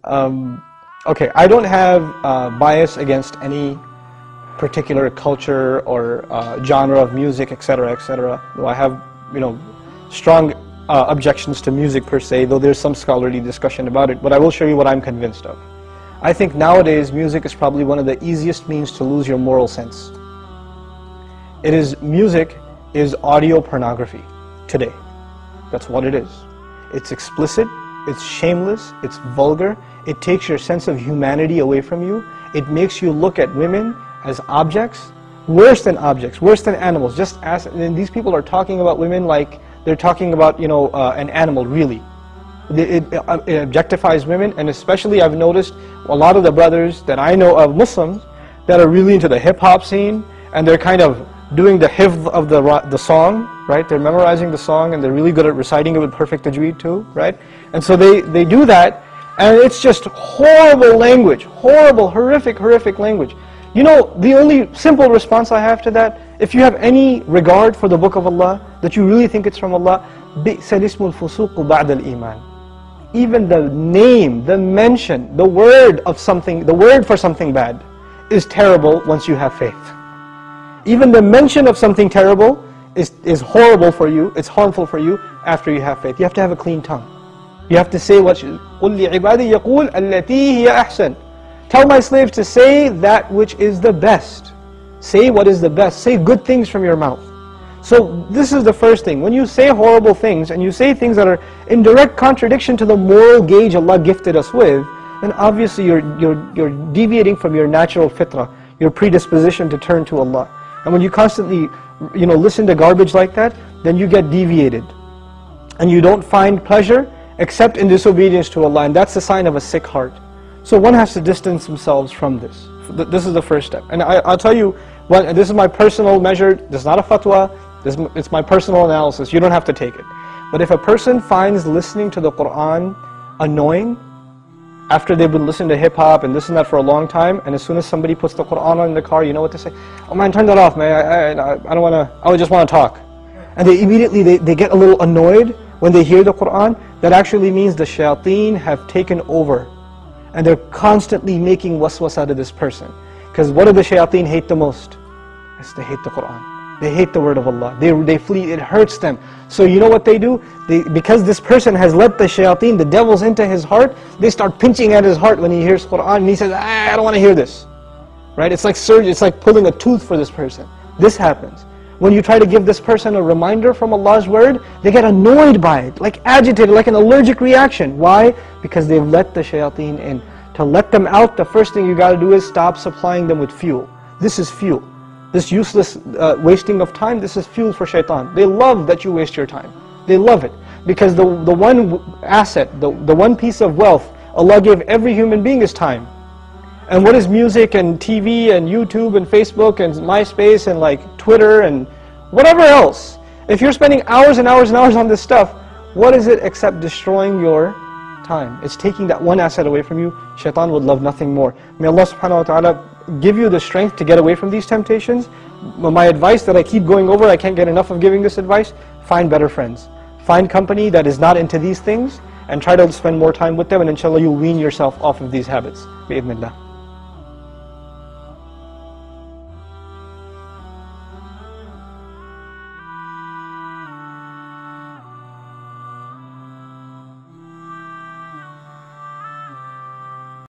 Okay, I don't have bias against any particular culture or genre of music, etc., etc. Though I have, strong objections to music per se, though there's some scholarly discussion about it. But I will show you what I'm convinced of. I think nowadays music is probably one of the easiest means to lose your moral sense. Music is audio pornography today. That's what it is. It's explicit, it's shameless, it's vulgar, it takes your sense of humanity away from you, it makes you look at women as objects, worse than animals. And these people are talking about women like they're talking about, an animal, really. It objectifies women, and especially I've noticed a lot of the brothers that I know of, Muslims, that are really into the hip-hop scene, and they're kind of doing the hifz of the song, right? They're memorizing the song, and they're really good at reciting it with perfect tajweed too, right? And so they do that, and it's just horrible language, horrible, horrific language. The only simple response I have to that, if you have any regard for the Book of Allah, that you really think it's from Allah, بِئْسَ الْإِسْمُ الْفُسُوقُ بَعْدَ الْإِيمَانِ. Even the name, the mention, the word for something bad is terrible once you have faith. Even the mention of something terrible is horrible for you, it's harmful for you after you have faith. You have to have a clean tongue. You have to say what قُلْ لِعِبَادِي يَقُولْ الَّتِي هِيَ أَحْسَنُ. Tell my slaves to say that which is the best. Say what is the best. Say good things from your mouth. So this is the first thing. When you say horrible things and you say things that are in direct contradiction to the moral gauge Allah gifted us with, then obviously you're deviating from your natural fitrah, your predisposition to turn to Allah. And when you constantly listen to garbage like that, then you get deviated. And you don't find pleasure except in disobedience to Allah, and that's a sign of a sick heart. So one has to distance themselves from this. This is the first step. And I'll tell you, this is my personal measure, this is not a fatwa, it's my personal analysis, you don't have to take it. But if a person finds listening to the Qur'an annoying, after they've been listening to hip-hop and this and that for a long time, and as soon as somebody puts the Qur'an on in the car, you know what they say? Oh man, turn that off, man, I don't want to, I just want to talk. And they immediately, they get a little annoyed when they hear the Qur'an. That actually means the shayateen have taken over. And they're constantly making waswas out of this person. Because what do the shayateen hate the most? Yes, they hate the Qur'an. They hate the word of Allah. They flee, it hurts them. So you know what they do? Because this person has let the shayateen, the devils, into his heart, they start pinching at his heart when he hears Qur'an, and he says, I don't want to hear this. Right? It's like surgery, it's like pulling a tooth for this person. This happens. When you try to give this person a reminder from Allah's word, they get annoyed by it, like agitated, like an allergic reaction. Why? Because they've let the shayateen in. To let them out, the first thing you got to do is stop supplying them with fuel. This is fuel. This useless wasting of time, this is fuel for shaitan. They love that you waste your time. They love it. Because the one asset, the one piece of wealth Allah gave every human being is time. And what is music and TV and YouTube and Facebook and MySpace and like Twitter and whatever else? If you're spending hours and hours and hours on this stuff, what is it except destroying your time? It's taking that one asset away from you. Shaitan would love nothing more. May Allah subhanahu wa ta'ala give you the strength to get away from these temptations. My advice that I keep going over, I can't get enough of giving this advice, find better friends. Find company that is not into these things and try to spend more time with them, and inshallah you'll wean yourself off of these habits. Bi-idhnillah.